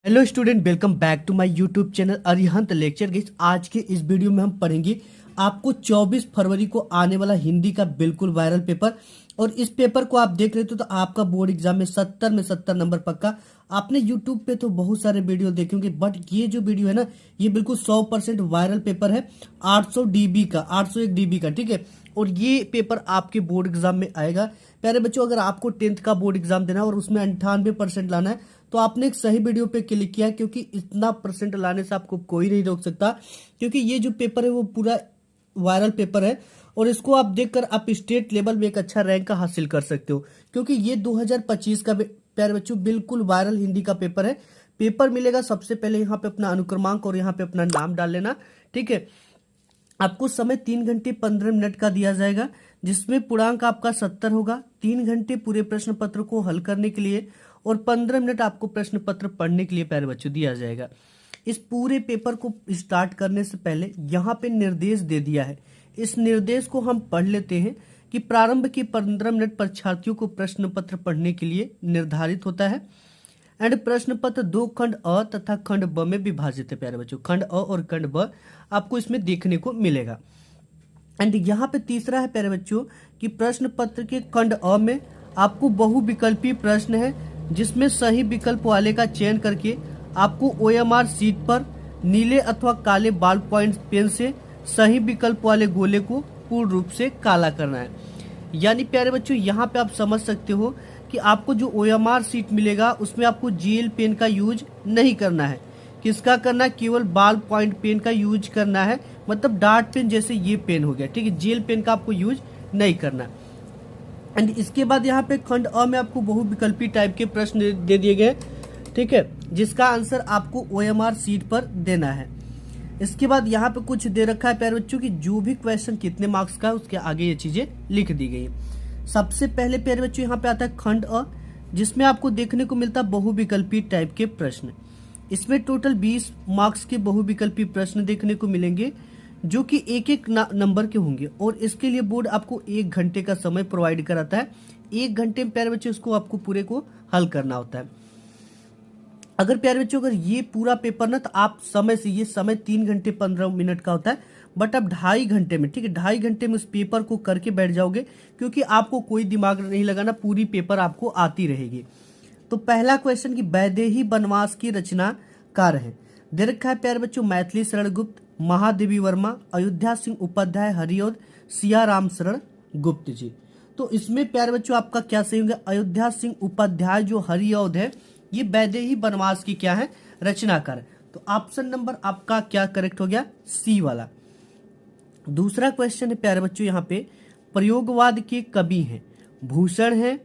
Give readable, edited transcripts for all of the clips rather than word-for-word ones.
Hello student, welcome back to my YouTube channel Arihant lecture guys. आज के इस video में हम पढ़ेंगे आपको 24 फरवरी को आने वाला हिंदी का बिल्कुल वायरल पेपर। और इस पेपर को आप देख रहे थे तो आपका बोर्ड एग्जाम में 70 नंबर पक्का। आपने यूट्यूब पे तो बहुत सारे वीडियो देखे होंगे, बट ये जो वीडियो है ना, ये बिल्कुल 100% वायरल पेपर है। 800 डीबी का, 801 डीबी का, ठीक है। और ये पेपर आपके बोर्ड एग्जाम में आएगा। प्यारे बच्चों, अगर आपको 10th का बोर्ड एग्जाम देना है और उसमें 98% लाना है तो आपने एक सही वीडियो पे क्लिक किया, क्योंकि इतना परसेंट लाने से आपको कोई नहीं रोक सकता। क्योंकि ये जो पेपर है वो पूरा वायरल पेपर है और इसको आप देखकर आप स्टेट लेवल में एक अच्छा रैंक हासिल कर सकते हो। क्योंकि ये 2025 का प्यारे बच्चों बिल्कुल वायरल हिंदी का पेपर है। पेपर मिलेगा, सबसे पहले यहाँ पे अपना अनुक्रमांक और यहाँ पे अपना नाम डाल लेना, ठीक है। आपको समय 3 घंटे 15 मिनट का दिया जाएगा, जिसमें पूर्णांक आपका 70 होगा। 3 घंटे पूरे प्रश्न पत्र को हल करने के लिए और 15 मिनट आपको प्रश्न पत्र पढ़ने के लिए प्यारे बच्चों दिया जाएगा। इस पूरे पेपर को स्टार्ट करने से पहले यहाँ पे निर्देश दे दिया है। इस निर्देश को हम पढ़ लेते हैं कि प्रारंभ के 15 मिनट परीक्षार्थियों को प्रश्न पत्र पढ़ने के लिए निर्धारित होता है। एंड प्रश्न पत्र 2 खंड अ तथा खंड ब में विभाजित है। प्यारे बच्चों, खंड अ और खंड ब आपको इसमें देखने को मिलेगा। एंड यहाँ पे तीसरा है प्यारे बच्चों कि प्रश्न पत्र के खंड अ में आपको बहुविकल्पी प्रश्न है, जिसमें सही विकल्प वाले का चयन करके आपको ओएमआर सीट पर नीले अथवा काले बॉल पॉइंट पेन से सही विकल्प वाले गोले को पूर्ण रूप से काला करना है। यानी प्यारे बच्चों, यहाँ पे आप समझ सकते हो कि आपको जो ओएमआर सीट मिलेगा उसमें आपको जेल पेन का यूज नहीं करना है। किसका करना है? केवल बॉल पॉइंट पेन का यूज करना है। मतलब डार्ट पेन जैसे ये पेन हो गया, ठीक है। जेल पेन का आपको यूज नहीं करना। एंड इसके बाद यहाँ पे खंड अ में आपको बहुविकल्पी टाइप के प्रश्न दे दिए गए, ठीक है, जिसका आंसर आपको ओएमआर सीट पर देना है। इसके बाद यहाँ पे कुछ दे रखा है प्यारे बच्चों की जो भी क्वेश्चन कितने मार्क्स का है उसके आगे ये चीजें लिख दी गई है। सबसे पहले प्यारे बच्चों यहाँ पे आता है खंड अ, जिसमें आपको देखने को मिलता है बहुविकल्पी टाइप के प्रश्न। इसमें टोटल 20 मार्क्स के बहुविकल्पी प्रश्न देखने को मिलेंगे, जो कि एक एक नंबर के होंगे। और इसके लिए बोर्ड आपको 1 घंटे का समय प्रोवाइड कराता है। 1 घंटे में प्यारे बच्चों इसको आपको पूरे को हल करना होता है। अगर प्यारे बच्चों अगर ये पूरा पेपर ना, तो आप समय से, ये समय 3 घंटे 15 मिनट का होता है, बट आप 2.5 घंटे में, ठीक है, 2.5 घंटे में उस पेपर को करके बैठ जाओगे, क्योंकि आपको कोई दिमाग नहीं लगाना, पूरी पेपर आपको आती रहेगी। तो पहला क्वेश्चन की वैदेही वनवास की रचनाकार है। दे रखा है प्यारे बच्चों मैथिली शरण गुप्त, महादेवी वर्मा, अयोध्या सिंह उपाध्याय, हरिऔध, सिया राम शरण गुप्त जी। तो इसमें प्यारे बच्चों आपका क्या सही होगा? अयोध्या सिंह उपाध्याय जो हरिऔध है, ये वैदेही वनवास की क्या है? रचनाकार है। तो ऑप्शन नंबर आपका क्या करेक्ट हो गया? सी वाला। दूसरा क्वेश्चन है प्यारे बच्चों यहाँ पे प्रयोगवाद के कवि हैं। भूषण है,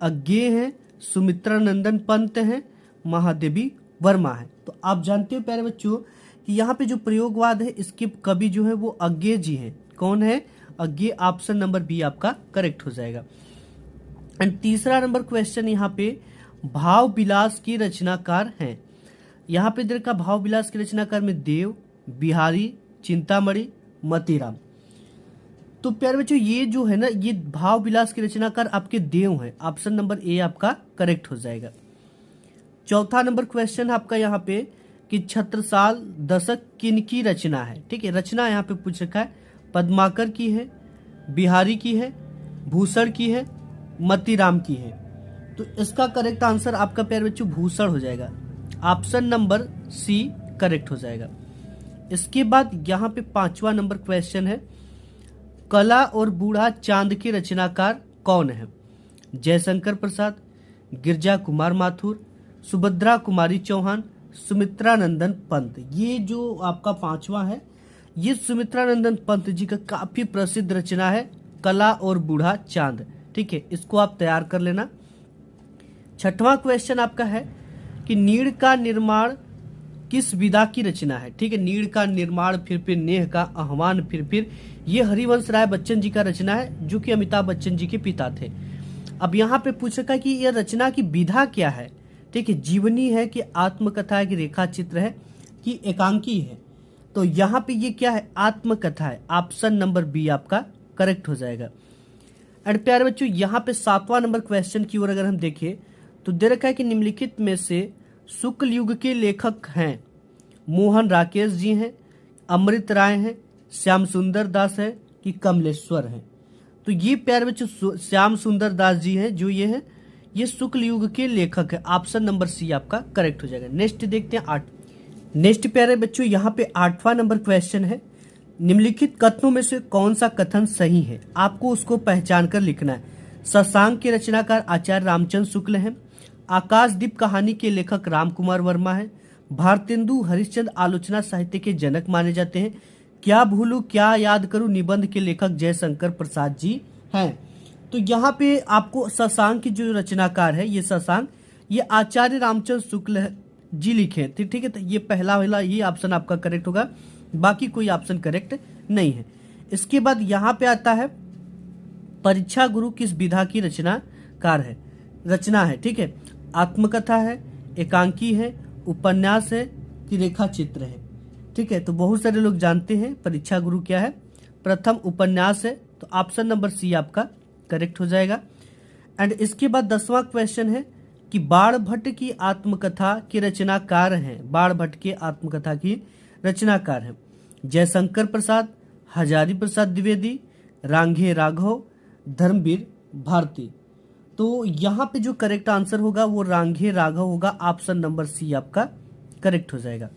अज्ञेय है, सुमित्रा नंदन पंत है, महादेवी वर्मा है। तो आप जानते हो प्यारे बच्चों कि यहाँ पे जो प्रयोगवाद है इसके कवि जो है वो अज्ञेय जी हैं। कौन है? अज्ञेय। ऑप्शन नंबर बी आपका करेक्ट हो जाएगा। एंड तीसरा नंबर क्वेश्चन यहाँ पे भाव विलास की रचनाकार हैं। यहाँ पे देखा भाव विलास की रचनाकार में देव, बिहारी, चिंतामणि, मतीराम। तो प्यारे बच्चों ये जो है ना, ये भाव विलास की रचनाकार आपके देव हैं। ऑप्शन नंबर ए आपका करेक्ट हो जाएगा। चौथा नंबर क्वेश्चन आपका यहाँ पे कि छत्रसाल दशक किनकी रचना है, ठीक है। रचना यहाँ पे पूछ रखा है, पद्माकर की है, बिहारी की है, भूषण की है, मतीराम की है। तो इसका करेक्ट आंसर आपका प्यारे बच्चों भूषण हो जाएगा। ऑप्शन नंबर सी करेक्ट हो जाएगा। इसके बाद यहाँ पे 5वां नंबर क्वेश्चन है कला और बूढ़ा चांद की रचनाकार कौन है? जयशंकर प्रसाद, गिरजा कुमार माथुर, सुभद्रा कुमारी चौहान, सुमित्रा नंदन पंत। ये जो आपका 5वां है, ये सुमित्रा नंदन पंत जी का काफी प्रसिद्ध रचना है कला और बूढ़ा चांद, ठीक है। इसको आप तैयार कर लेना। 6वां क्वेश्चन आपका है कि नीड़ का निर्माण किस विधा की रचना है, ठीक है। नीड़ का निर्माण, फिर नेह का आह्वान, फिर ये हरिवंश राय बच्चन जी का रचना है, जो कि अमिताभ बच्चन जी के पिता थे। अब यहाँ पे पूछ रखा है कि यह रचना की विधा क्या है, ठीक है। जीवनी है कि आत्मकथा है कि रेखा चित्र है कि एकांकी है? तो यहाँ पे ये क्या है? आत्मकथा है। ऑप्शन नंबर बी आपका करेक्ट हो जाएगा। एंड प्यारे बच्चों यहाँ पे 7वां नंबर क्वेश्चन की ओर अगर हम देखें तो दे रखा है कि निम्नलिखित में से शुक्ल युग के लेखक हैं मोहन राकेश जी हैं, अमृत राय हैं, श्याम सुंदर दास है कि कमलेश्वर हैं। तो ये प्यारे बच्चों श्याम सुंदर दास जी हैं जो ये हैं, ये शुक्ल युग के लेखक है। ऑप्शन नंबर सी आपका करेक्ट हो जाएगा। नेक्स्ट देखते हैं नेक्स्ट प्यारे बच्चों यहाँ पे 8वां नंबर क्वेश्चन है, निम्नलिखित कथनों में से कौन सा कथन सही है, आपको उसको पहचान कर लिखना है। शशांक के रचनाकार आचार्य रामचंद्र शुक्ल हैं, आकाशदीप कहानी के लेखक राम कुमार वर्मा है, भारतेंदु हरिश्चंद्र आलोचना साहित्य के जनक माने जाते हैं, क्या भूलूं क्या याद करूं निबंध के लेखक जयशंकर प्रसाद जी हैं। तो यहाँ पे आपको शशांक की जो रचनाकार है, ये शशांक, ये आचार्य रामचंद्र शुक्ल जी लिखे हैं। ठीक है, तो ये पहला वाला ये ऑप्शन आपका करेक्ट होगा, बाकी कोई ऑप्शन करेक्ट नहीं है। इसके बाद यहाँ पे आता है परीक्षा गुरु किस विधा की रचना है। ठीक है, आत्मकथा है, एकांकी है, उपन्यास है कि रेखा चित्र है। ठीक है, तो बहुत सारे लोग जानते हैं परीक्षा गुरु क्या है, प्रथम उपन्यास है, तो ऑप्शन नंबर सी आपका करेक्ट हो जाएगा। एंड इसके बाद 10वां क्वेश्चन है कि बाणभट्ट की आत्मकथा के रचनाकार हैं, बाणभट्ट के आत्मकथा की रचनाकार हैं जयशंकर प्रसाद, हजारी प्रसाद द्विवेदी, रांघे राघव, धर्मवीर भारती। तो यहाँ पे जो करेक्ट आंसर होगा वो रांघे राघव होगा, ऑप्शन नंबर सी आपका करेक्ट हो जाएगा।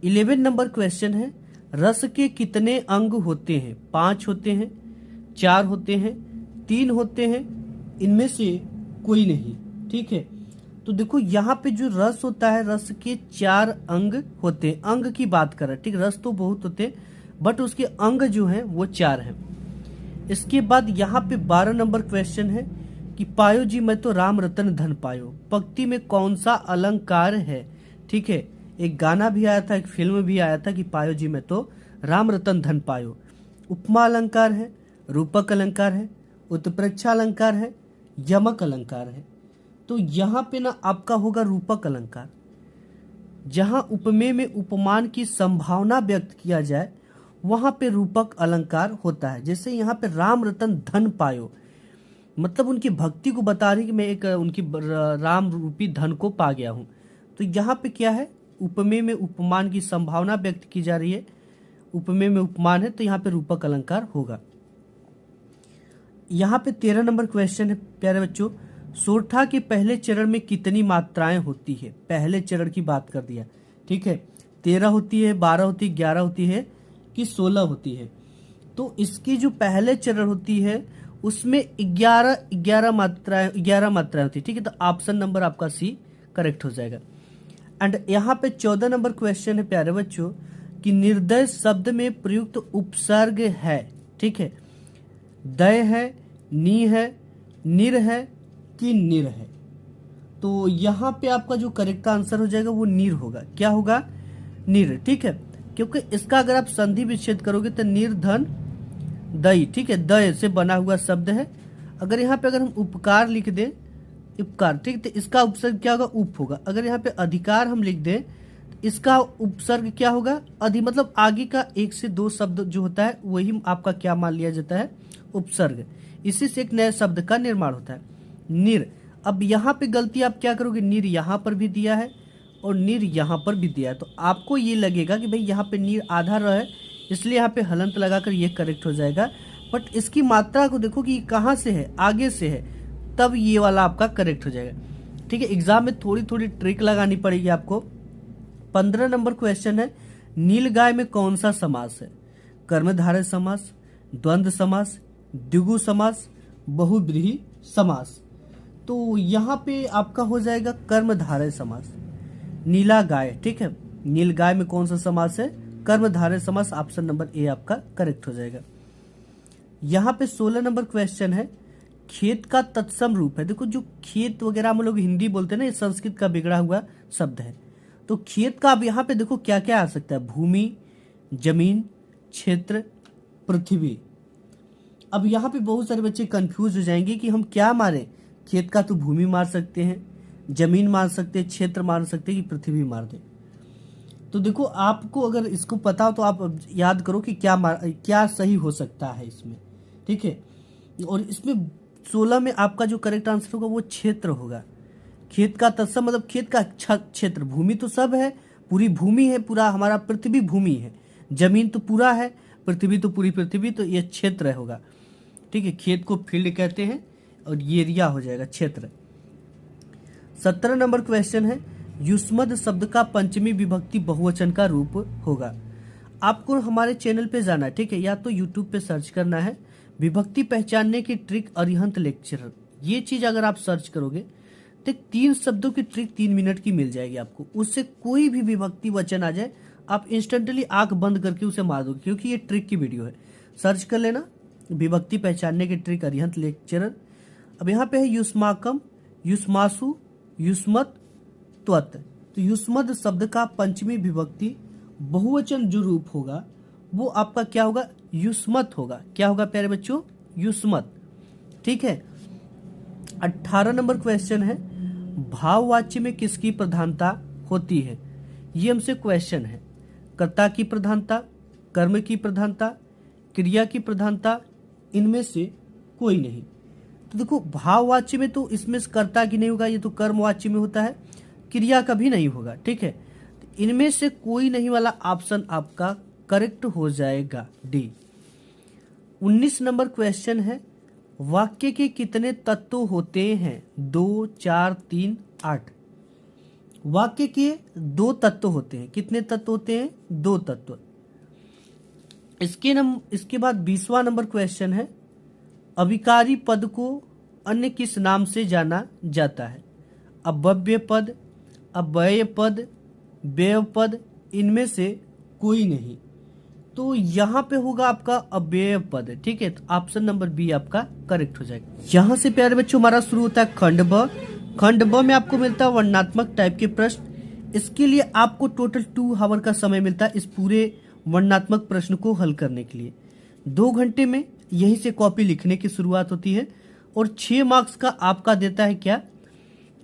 11 नंबर क्वेश्चन है, रस के कितने अंग होते हैं, 5 होते हैं, 4 होते हैं, 3 होते हैं, इनमें से कोई नहीं। ठीक है, तो देखो यहाँ पे जो रस होता है, रस के 4 अंग होते हैं, अंग की बात कर रहे हैं। ठीक, रस तो बहुत होते हैं बट उसके अंग जो हैं वो 4 हैं। इसके बाद यहाँ पे 12 नंबर क्वेश्चन है कि पायो जी मैं तो राम रतन धन पायो, पंक्ति में कौन सा अलंकार है। ठीक है, एक गाना भी आया था, एक फिल्म भी आया था कि पायो जी मैं तो राम रतन धन पायो। उपमा अलंकार है, रूपक अलंकार है, उत्प्रेक्षा अलंकार है, यमक अलंकार है। तो यहाँ पे ना आपका होगा रूपक अलंकार। जहां उपमेय में उपमान की संभावना व्यक्त किया जाए वहां पे रूपक अलंकार होता है। जैसे यहाँ पे राम रतन धन पायो, मतलब उनकी भक्ति को बता रही कि मैं एक उनकी राम रूपी धन को पा गया हूं। तो यहाँ पे क्या है, उपमेय में उपमान की संभावना व्यक्त की जा रही है, उपमेय में उपमान है, तो यहाँ पे रूपक अलंकार होगा। यहाँ पे 13 नंबर क्वेश्चन है प्यारे बच्चों, सोरठा के पहले चरण में कितनी मात्राएं होती है। पहले चरण की बात कर दिया। ठीक है, 13 होती है, 12 होती है, 11 होती है कि 16 होती है। तो इसकी जो पहले चरण होती है उसमें 11 मात्राएं होती है। ठीक है, तो ऑप्शन नंबर आपका सी करेक्ट हो जाएगा। एंड यहाँ पे 14 नंबर क्वेश्चन है प्यारे बच्चों कि निर्दय शब्द में प्रयुक्त उपसर्ग है। ठीक है, दय है, नी है, निर है कि निर है। तो यहाँ पे आपका जो करेक्ट आंसर हो जाएगा वो निर होगा। क्या होगा, निर। ठीक है, क्योंकि इसका अगर आप संधि विच्छेद करोगे तो निर्धन दई। ठीक है, दय से बना हुआ शब्द है। अगर यहाँ पे अगर हम उपकार लिख दें, उपकार, ठीक, तो इसका उपसर्ग क्या होगा, उप होगा। अगर यहाँ पे अधिकार हम लिख दें तो इसका उपसर्ग क्या होगा, अधि, मतलब आगे का 1 से 2 शब्द जो होता है वही आपका क्या मान लिया जाता है, उपसर्ग। इसी से एक नए शब्द का निर्माण होता है, निर। अब यहाँ पे गलती आप क्या करोगे, निर यहाँ पर भी दिया है और निर यहाँ पर भी दिया है, तो आपको ये लगेगा कि भाई यहाँ पे निर आधा र है, इसलिए यहाँ पे हलंत लगाकर ये करेक्ट हो जाएगा। बट इसकी मात्रा को देखो कि कहाँ से है, आगे से है, तब ये वाला आपका करेक्ट हो जाएगा। ठीक है, एग्जाम में थोड़ी थोड़ी ट्रिक लगानी पड़ेगी आपको। 15 नंबर क्वेश्चन है, नीलगाय में कौन सा समास है, कर्मधारय समास, द्वंद्व समास, द्विगु समास, बहुब्रीहि समास। तो यहाँ पे आपका हो जाएगा कर्मधारय समास, नीला गाय। ठीक है, नीलगाय में कौन सा समास है, कर्मधारय समास, ऑप्शन नंबर ए आपका करेक्ट हो जाएगा। यहाँ पे 16 नंबर क्वेश्चन है, खेत का तत्सम रूप है। देखो जो खेत वगैरह हम लोग हिंदी बोलते हैं ना, ये संस्कृत का बिगड़ा हुआ शब्द है। तो खेत का अब यहाँ पे देखो क्या क्या आ सकता है, भूमि, जमीन, क्षेत्र, पृथ्वी। अब यहाँ पे बहुत सारे बच्चे कंफ्यूज हो जाएंगे कि हम क्या मारें, खेत का तो भूमि मार सकते हैं, जमीन मार सकते हैं, क्षेत्र मार सकते हैं कि पृथ्वी मार दे। तो देखो आपको अगर इसको पता हो तो आप याद करो कि क्या सही हो सकता है इसमें। ठीक है, और इसमें 16 में आपका जो करेक्ट आंसर होगा वो क्षेत्र होगा। खेत का तत्सम मतलब खेत का क्षेत्र, भूमि तो सब है, पूरी भूमि है, पूरा हमारा पृथ्वी भूमि है, जमीन तो पूरा है, पृथ्वी तो पूरी पृथ्वी, तो ये क्षेत्र होगा। ठीक है, खेत को फील्ड कहते हैं और ये एरिया हो जाएगा क्षेत्र। 17 नंबर क्वेश्चन है, युष्मद शब्द का पंचमी विभक्ति बहुवचन का रूप होगा। आपको हमारे चैनल पे जाना है, ठीक है, या तो यूट्यूब पे सर्च करना है विभक्ति पहचानने की ट्रिक अरिहंत लेक्चर। ये चीज अगर आप सर्च करोगे तो 3 शब्दों की ट्रिक 3 मिनट की मिल जाएगी आपको। उससे कोई भी विभक्ति वचन आ जाए आप इंस्टेंटली आंख बंद करके उसे मार दोगे, क्योंकि ये ट्रिक की वीडियो है। सर्च कर लेना विभक्ति पहचानने की ट्रिक अरिहंत लेक्चरर। अब यहाँ पे है युष्माकम, युष्मासु, युष्मत, त्वत। तो युष्मद शब्द का पंचमी विभक्ति बहुवचन जो रूप होगा वो आपका क्या होगा, युष्मत होगा। क्या होगा प्यारे बच्चों, युष्मत। ठीक है। 18 नंबर क्वेश्चन है, भाववाच्य में किसकी प्रधानता होती है। ये हमसे क्वेश्चन है, कर्ता की प्रधानता, कर्म की प्रधानता, क्रिया की प्रधानता, इनमें से कोई नहीं। तो देखो भाववाच्य में तो इसमें कर्ता की नहीं होगा, ये तो कर्मवाच्य में होता है, क्रिया का भी नहीं होगा। ठीक है, तो इनमें से कोई नहीं वाला ऑप्शन आपका करेक्ट हो जाएगा, डी। 19 नंबर क्वेश्चन है, वाक्य के कितने तत्व होते हैं। 2, 4, 3, 8। वाक्य के 2 तत्व होते हैं। कितने तत्व होते हैं, 2 तत्व। इसके बाद 20वां नंबर क्वेश्चन है, अविकारी पद को अन्य किस नाम से जाना जाता है। अव्यय पद, अव्यय पद, व्यय पद, इनमें से कोई नहीं। तो यहाँ पे होगा आपका अव्यय पद। ठीक है, तो ऑप्शन नंबर बी आपका करेक्ट हो जाएगा। यहाँ से प्यारे बच्चों हमारा शुरू होता है खंड ब। खंड ब में आपको मिलता है वर्णनात्मक टाइप के प्रश्न। इसके लिए आपको टोटल 2 आवर का समय मिलता है इस पूरे वर्णनात्मक प्रश्न को हल करने के लिए। 2 घंटे में यहीं से कॉपी लिखने की शुरुआत होती है और 6 मार्क्स का आपका देता है क्या,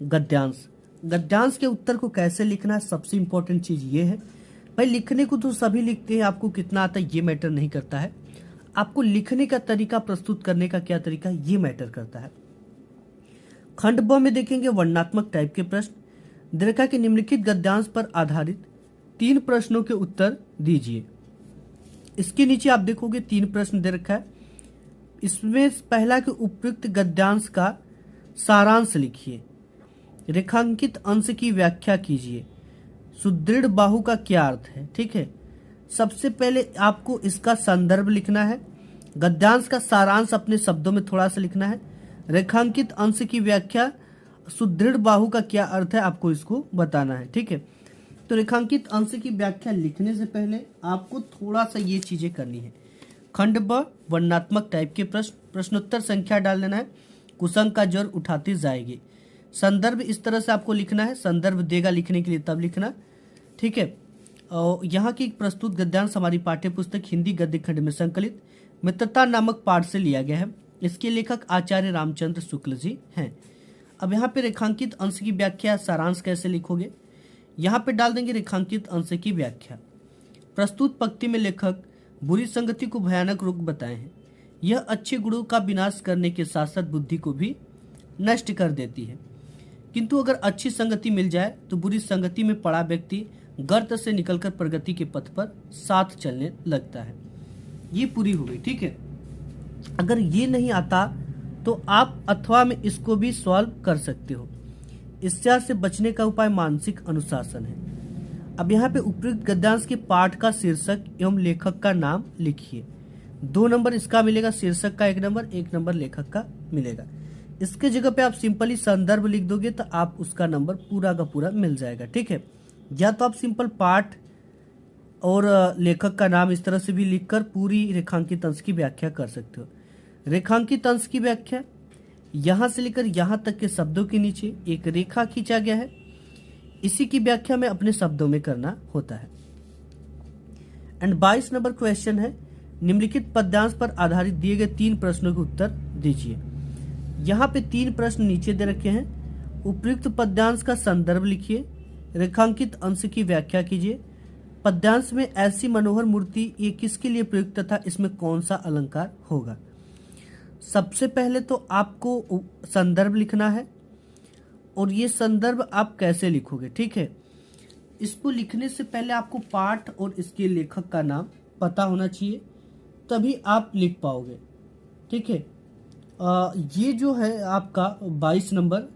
गद्यांश। गद्यांश के उत्तर को कैसे लिखना है, सबसे इंपॉर्टेंट चीज ये है। भाई लिखने को तो सभी लिखते हैं, आपको कितना आता है ये मैटर नहीं करता है, आपको लिखने का तरीका, प्रस्तुत करने का क्या तरीका है ये मैटर करता है। खंड ब में देखेंगे वर्णनात्मक टाइप के प्रश्न। दे रखा कि निम्नलिखित गद्यांश पर आधारित 3 प्रश्नों के उत्तर दीजिए। इसके नीचे आप देखोगे 3 प्रश्न दे रखा है। इसमें पहला कि उपयुक्त गद्यांश का सारांश लिखिए, रेखांकित अंश की व्याख्या कीजिए, सुदृढ़ बाहु का क्या अर्थ है। ठीक है, सबसे पहले आपको इसका संदर्भ लिखना है, गद्यांश का सारांश अपने शब्दों में थोड़ा सा लिखना है, रेखांकित अंश की व्याख्या, सुदृढ़ बाहु का क्या अर्थ है आपको इसको बताना है। ठीक है, तो रेखांकित अंश की व्याख्या लिखने से पहले आपको थोड़ा सा ये चीजें करनी है। खंड ब वर्णनात्मक टाइप के प्रश्न, प्रश्नोत्तर संख्या डाल देना है, कुसंग का जड़ उठाती जाएगी। संदर्भ इस तरह से आपको लिखना है, संदर्भ देगा लिखने के लिए तब लिखना। ठीक है, और यहाँ की प्रस्तुत गद्यांश हमारी पाठ्य पुस्तक हिंदी गद्य खंड में संकलित मित्रता नामक पाठ से लिया गया है। इसके लेखक आचार्य रामचंद्र शुक्ल जी हैं। अब यहाँ पे रेखांकित अंश की व्याख्या, सारांश कैसे लिखोगे, यहाँ पे डाल देंगे रेखांकित अंश की व्याख्या। प्रस्तुत पंक्ति में लेखक बुरी संगति को भयानक रोग बताए हैं। यह अच्छे गुणों का विनाश करने के साथ साथ बुद्धि को भी नष्ट कर देती है, किंतु अगर अच्छी संगति मिल जाए तो बुरी संगति में पड़ा व्यक्ति गर्त से निकलकर प्रगति के पथ पर साथ चलने लगता है। ये पूरी हो गई। ठीक है, अगर ये नहीं आता तो आप अथवा में इसको भी सॉल्व कर सकते हो। इससे से बचने का उपाय मानसिक अनुशासन है। अब यहाँ पे उपयुक्त गद्यांश के पाठ का शीर्षक एवं लेखक का नाम लिखिए। 2 नंबर इसका मिलेगा, शीर्षक का 1 नंबर, 1 नंबर लेखक का मिलेगा। इसके जगह पे आप सिंपली संदर्भ लिख दोगे तो आप उसका नंबर पूरा का पूरा मिल जाएगा। ठीक है, या तो आप सिंपल पाठ और लेखक का नाम इस तरह से भी लिखकर पूरी रेखांकित अंश की व्याख्या कर सकते हो। रेखांकित अंश की व्याख्या, यहां से लेकर यहां तक के शब्दों के नीचे एक रेखा खींचा गया है, इसी की व्याख्या में अपने शब्दों में करना होता है। एंड 22 नंबर क्वेश्चन है, निम्नलिखित पद्यांश पर आधारित दिए गए 3 प्रश्नों के उत्तर दीजिए। यहाँ पे 3 प्रश्न नीचे दे रखे हैं। उपयुक्त पद्यांश का संदर्भ लिखिए, रेखांकित अंश की व्याख्या कीजिए, पद्यांश में ऐसी मनोहर मूर्ति ये किसके लिए प्रयुक्त था, इसमें कौन सा अलंकार होगा। सबसे पहले तो आपको संदर्भ लिखना है और ये संदर्भ आप कैसे लिखोगे, ठीक है। इसको लिखने से पहले आपको पाठ और इसके लेखक का नाम पता होना चाहिए, तभी आप लिख पाओगे, ठीक है। ये जो है आपका 22 नंबर,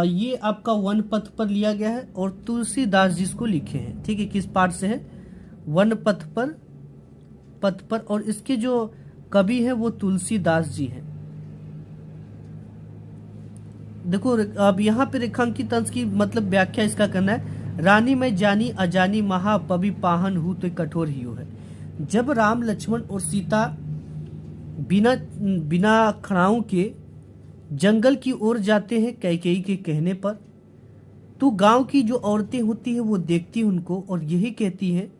ये आपका वन पथ पर लिया गया है और तुलसीदास जी इसको लिखे हैं, ठीक है। किस पाठ से है? वन पथ पर और इसके जो कवि है वो तुलसीदास जी हैं। देखो अब यहाँ पे रेखांकित अंश की मतलब व्याख्या इसका करना है। रानी मैं जानी अजानी महापवि पाहन हूँ तो कठोर ही है। जब राम लक्ष्मण और सीता बिना खड़ाऊ के जंगल की ओर जाते हैं कैकेयी के कहने पर, तो गांव की जो औरतें होती हैं वो देखती उनको और यही कहती हैं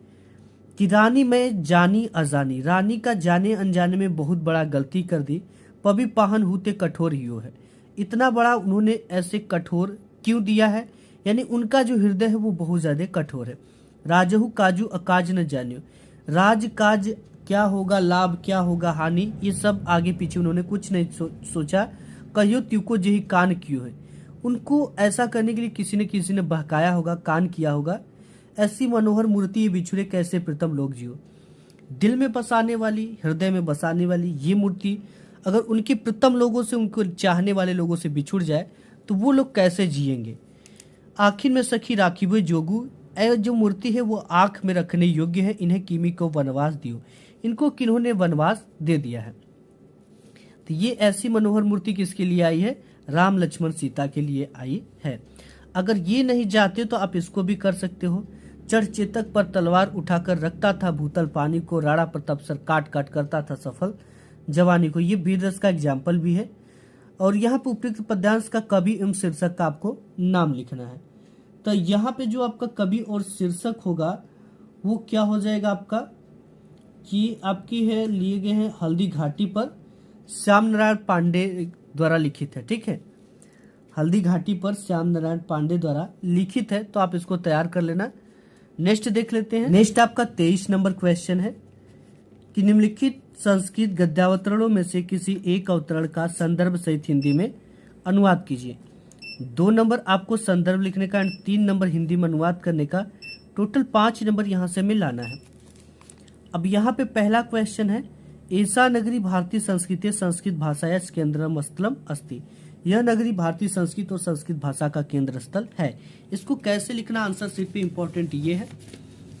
कि रानी मैं जानी अजानी, रानी का जाने अनजाने में बहुत बड़ा गलती कर दी, पवि पाहन हूते कठोर ही है। इतना बड़ा उन्होंने ऐसे कठोर क्यों दिया है, यानी उनका जो हृदय है वो बहुत ज्यादा कठोर है। राजहु काजू अकाज न जानियो, राज काज क्या होगा, लाभ क्या होगा, हानि, ये सब आगे पीछे उन्होंने कुछ नहीं सोचा। कहियो त्यू को जही कान क्यों है, उनको ऐसा करने के लिए किसी ने बहकाया होगा, कान किया होगा। ऐसी मनोहर मूर्ति ये बिछुड़े कैसे प्रीतम लोग जियो। दिल में बसाने वाली, हृदय में बसाने वाली ये मूर्ति अगर उनके प्रीतम लोगों से, उनको चाहने वाले लोगों से बिछुड़ जाए तो वो लोग कैसे जिएंगे। आखिर में सखी राखी जोगू, जो मूर्ति है वो आंख में रखने योग्य है, इन्हें किमी को वनवास दियो। इनको किन्होंने वनवास दे दिया है। तो ये ऐसी मनोहर मूर्ति किसके लिए आई है? राम लक्ष्मण सीता के लिए आई है। अगर ये नहीं जाते तो आप इसको भी कर सकते हो। चढ़ चेतक पर तलवार उठाकर रखता था भूतल पानी को, राणा प्रताप सर काट काट करता था सफल जवानी को। ये वीर रस का एग्जाम्पल भी है। और यहाँ पे उपयुक्त पद्यांश का कवि एवं शीर्षक का आपको नाम लिखना है। तो यहाँ पे जो आपका कवि और शीर्षक होगा वो क्या हो जाएगा आपका, कि आपकी है लिए गए हैं हल्दी घाटी पर, श्याम नारायण पांडे द्वारा लिखित है, ठीक है। हल्दी घाटी पर श्याम नारायण पांडे द्वारा लिखित है, तो आप इसको तैयार कर लेना। नेक्स्ट देख लेते हैं। नेक्स्ट आपका 23 नंबर क्वेश्चन है कि निम्नलिखित संस्कृत गद्यावतरणों में से किसी एक अवतरण का संदर्भ सहित हिंदी में अनुवाद कीजिए। 2 नंबर आपको संदर्भ लिखने का एंड 3 नंबर हिंदी में अनुवाद करने का, टोटल 5 नंबर यहाँ से हमें लाना है। अब यहाँ पे पहला क्वेश्चन है, ऐसा नगरी भारतीय संस्कृति संस्कृत भाषाया केंद्रम स्थलम अस्ति। यह नगरी भारतीय संस्कृत और संस्कृत भाषा का केंद्र स्थल है। इसको कैसे लिखना, आंसर शीट पे इंपॉर्टेंट ये है।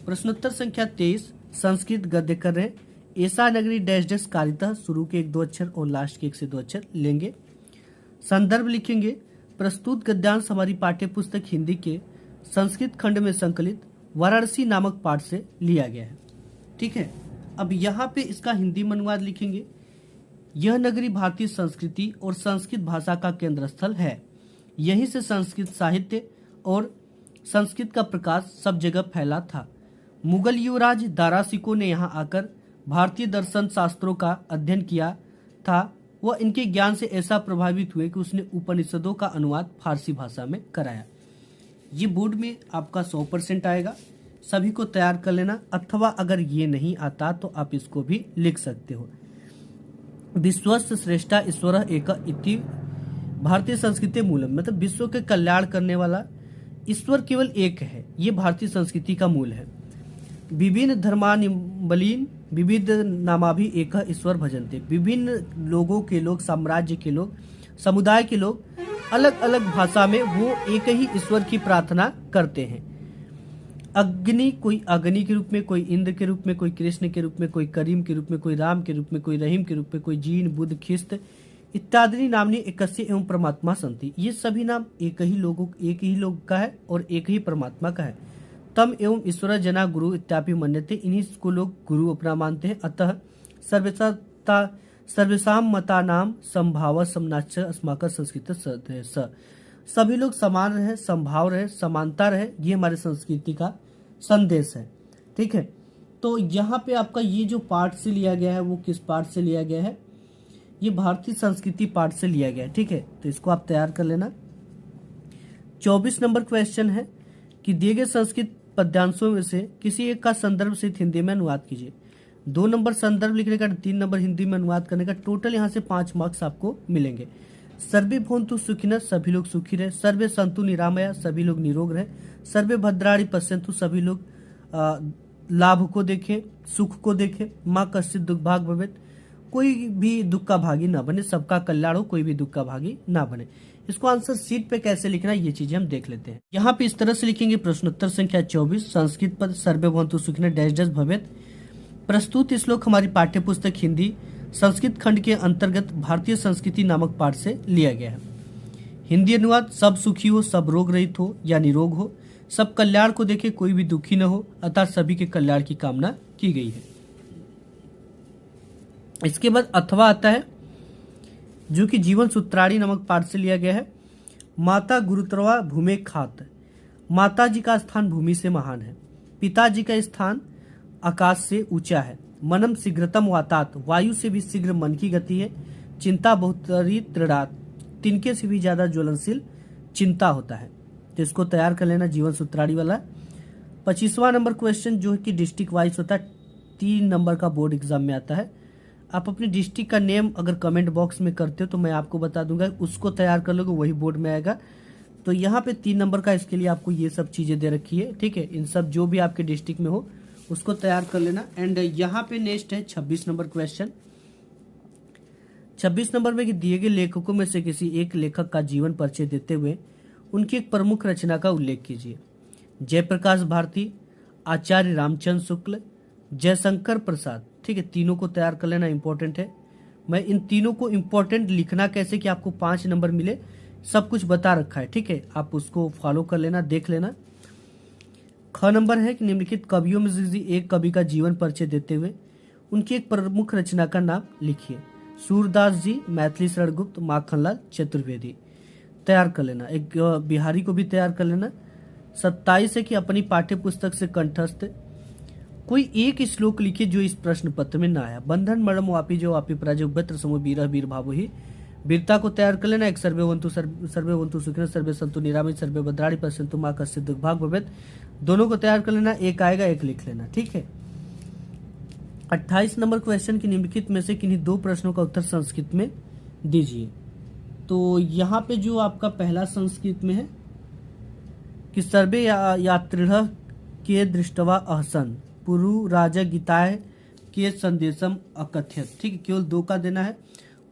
प्रश्नोत्तर संख्या 23 संस्कृत गद्य कर रहे हैं। ऐसा नगरी डैश डैश कारितः, शुरू के 1-2 अक्षर और लास्ट के 1 से 2 अक्षर लेंगे। संदर्भ लिखेंगे, प्रस्तुत गद्यांश हमारी पाठ्य पुस्तक हिंदी के संस्कृत खंड में संकलित वाराणसी नामक पाठ से लिया गया है, ठीक है। अब यहाँ पे इसका हिंदी में अनुवाद लिखेंगे, यह नगरी भारतीय संस्कृति और संस्कृत भाषा का केंद्र स्थल है। यहीं से संस्कृत साहित्य और संस्कृत का प्रकाश सब जगह फैला था। मुगल युवराज दारासिको ने यहाँ आकर भारतीय दर्शन शास्त्रों का अध्ययन किया था। वह इनके ज्ञान से ऐसा प्रभावित हुए कि उसने उपनिषदों का अनुवाद फारसी भाषा में कराया। ये बोर्ड में आपका 100% आएगा, सभी को तैयार कर लेना। अथवा अगर ये नहीं आता तो आप इसको भी लिख सकते हो। विश्वस्य श्रेष्ठा ईश्वर एक इति भारतीय संस्कृति मूलम, मतलब विश्व के कल्याण करने वाला ईश्वर केवल एक है, ये भारतीय संस्कृति का मूल है। विभिन्न धर्मानिबलीन विविध नामाभि एक ईश्वर भजनते, विभिन्न लोगों के लोग, साम्राज्य के लोग, समुदाय के लोग अलग अलग भाषा में वो एक ही ईश्वर की प्रार्थना करते हैं। अग्नि, कोई अग्नि के रूप में, कोई इंद्र के रूप में, कोई कृष्ण के रूप में, कोई करीम के रूप में, कोई राम के रूप में, कोई रहीम के रूप में, कोई जीन, बुद्ध, ख्रिस्त इत्यादि नामनी एकस्य एवं परमात्मा संति। ये सभी नाम एक ही लोग का है और एक ही परमात्मा का है। तम एवं ईश्वर जना गुरु इत्यादि मन्यते, इन्हीं को लोग गुरु अपना मानते हैं। अतः सर्वेसाम मता नाम संभाव समनाच अस्माकर संस्कृत सभी लोग समान रहे, संभाव रहे, समानता रहे, ये हमारे संस्कृति का संदेश है, ठीक है। तो यहाँ पे आपका ये जो पाठ से लिया गया है वो किस पाठ से लिया गया है, ये भारतीय संस्कृति पाठ से लिया गया है, ठीक है। तो इसको आप तैयार कर लेना। 24 नंबर क्वेश्चन है कि दिए गए संस्कृत पद्यांशों में से किसी एक का संदर्भ सहित हिंदी में अनुवाद कीजिए। 2 नंबर संदर्भ लिखने का, 3 नंबर हिंदी में अनुवाद करने का, टोटल यहाँ से 5 मार्क्स आपको मिलेंगे। सर्वे भवन्तु सुखिनः, सभी लोग सुखी रहे। सर्वे सन्तु निरामया, सभी लोग निरोग रहे। सर्वे भद्राणि पश्यन्तु, सभी लोग लाभ को देखें, सुख को देखें। माँ कश्चित् दुर्भाग भवेत्, कोई भी दुख का भागी ना बने, सबका कल्याण हो, कोई भी दुख का भागी ना बने। इसको आंसर शीट पे कैसे लिखना है ये चीजें हम देख लेते हैं। यहाँ पे इस तरह से लिखेंगे, प्रश्नोत्तर संख्या 24, संस्कृत पद सर्वे भवन्तु सुखिनः डैश डैश भवेत्। प्रस्तुत श्लोक हमारी पाठ्य पुस्तक हिंदी संस्कृत खंड के अंतर्गत भारतीय संस्कृति नामक पाठ से लिया गया है। हिंदी अनुवाद, सब सुखी हो, सब रोग रहित हो या निरोग हो, सब कल्याण को देखे, कोई भी दुखी न हो, अतः सभी के कल्याण की कामना की गई है। इसके बाद अथवा आता है जो कि जीवन सूत्राणी नामक पाठ से लिया गया है। माता गुरुतरवा भूमि खात, माता जी का स्थान भूमि से महान है। पिताजी का स्थान आकाश से ऊंचा है। मनम शीघ्रतम वातात, वायु से भी शीघ्र मन की गति है। चिंता बहुतरी तृणात, तिनके से भी ज्यादा ज्वलनशील चिंता होता है। तो इसको तैयार कर लेना, जीवन सूत्राणी वाला। 25वां नंबर क्वेश्चन जो है कि डिस्ट्रिक्ट वाइज होता है, 3 नंबर का बोर्ड एग्जाम में आता है। आप अपने डिस्ट्रिक्ट का नेम अगर कमेंट बॉक्स में करते हो तो मैं आपको बता दूंगा, उसको तैयार कर लोगे वही बोर्ड में आएगा। तो यहाँ पे 3 नंबर का, इसके लिए आपको ये सब चीजें दे रखी है, ठीक है। इन सब जो भी आपके डिस्ट्रिक्ट में हो उसको तैयार कर लेना। एंड यहाँ पे नेक्स्ट है 26 नंबर क्वेश्चन। 26 नंबर में कि दिए गए लेखकों में से किसी एक लेखक का जीवन परिचय देते हुए उनकी एक प्रमुख रचना का उल्लेख कीजिए। जयप्रकाश भारती, आचार्य रामचंद्र शुक्ल, जयशंकर प्रसाद, ठीक है। तीनों को तैयार कर लेना, इंपॉर्टेंट है। मैं इन तीनों को इंपॉर्टेंट लिखना कैसे कि आपको 5 नंबर मिले, सब कुछ बता रखा है, ठीक है। आप उसको फॉलो कर लेना, देख लेना। ख नंबर है कि निम्नलिखित कवियों में से एक कवि का जीवन परिचय देते हुए उनकी एक प्रमुख रचना का नाम लिखिए। सूरदास जी, मैथिली शरण गुप्त, माखनलाल चतुर्वेदी, तैयार कर लेना। एक बिहारी को भी तैयार कर लेना। 27 है कि अपनी पाठ्य पुस्तक से कंठस्थ कोई एक श्लोक लिखिए जो इस प्रश्न पत्र में ना आया। बंधन मरम वापी जो वापी पराजय उभ्यत्र समूह वीर वीर भावो ही, वीरता को तैयार कर लेना। एक सर्वे वंतु सुखिनः, सर्वे सन्तु निरामय, सर्वे भद्राणि पश्यन्तु माँ कश्चित् दुर्भाग भवेत्, दोनों को तैयार कर लेना। एक आएगा, एक लिख लेना, ठीक है। 28 नंबर क्वेश्चन की निम्नलिखित में से किन्हीं 2 प्रश्नों का उत्तर संस्कृत में दीजिए। तो यहाँ पे जो आपका पहला संस्कृत में है कि सर्वे यात्रिणः के दृष्टवा अहसन पुरु राजा गीताय के संदेशम अकथ्यत, ठीक है। केवल 2 का देना है।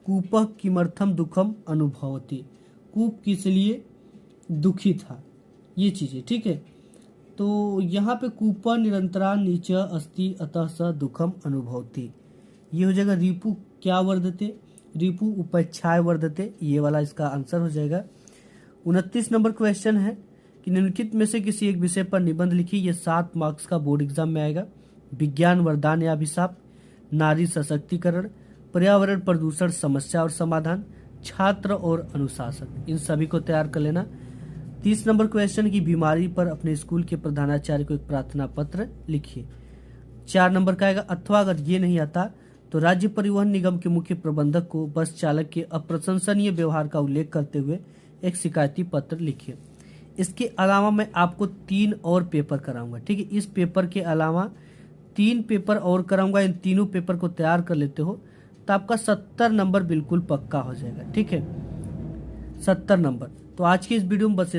कूपः किमर्थम दुखम अनुभवति, कूप किस लिए दुखी था, ये चीजें, ठीक है। तो यहाँ पे कूप निरंतरा नीच अस्ति अतः स दुखम अनुभवति, ये हो जाएगा। रिपु क्या वर्धते, रिपु उपेक्षाय वर्धते, ये वाला इसका आंसर हो जाएगा। 29 नंबर क्वेश्चन है कि निम्नलिखित में से किसी एक विषय पर निबंध लिखिए। ये 7 मार्क्स का बोर्ड एग्जाम में आएगा। विज्ञान वरदान या अभिशाप, नारी सशक्तिकरण, पर्यावरण प्रदूषण समस्या और समाधान, छात्र और अनुशासन, इन सभी को तैयार कर लेना। 30 नंबर क्वेश्चन की बीमारी पर अपने स्कूल के प्रधानाचार्य को एक प्रार्थना पत्र लिखिए। 4 नंबर का आएगा। अथवा अगर ये नहीं आता तो राज्य परिवहन निगम के मुख्य प्रबंधक को बस चालक के अप्रशंसनीय व्यवहार का उल्लेख करते हुए एक शिकायती पत्र लिखिए। इसके अलावा मैं आपको 3 और पेपर कराऊंगा, ठीक है। इस पेपर के अलावा 3 पेपर और कराऊंगा। इन तीनों पेपर को तैयार कर लेते हो तो आपका 70 नंबर बिल्कुल पक्का हो जाएगा, ठीक है। 70 नंबर। तो आज की इस वीडियो में बस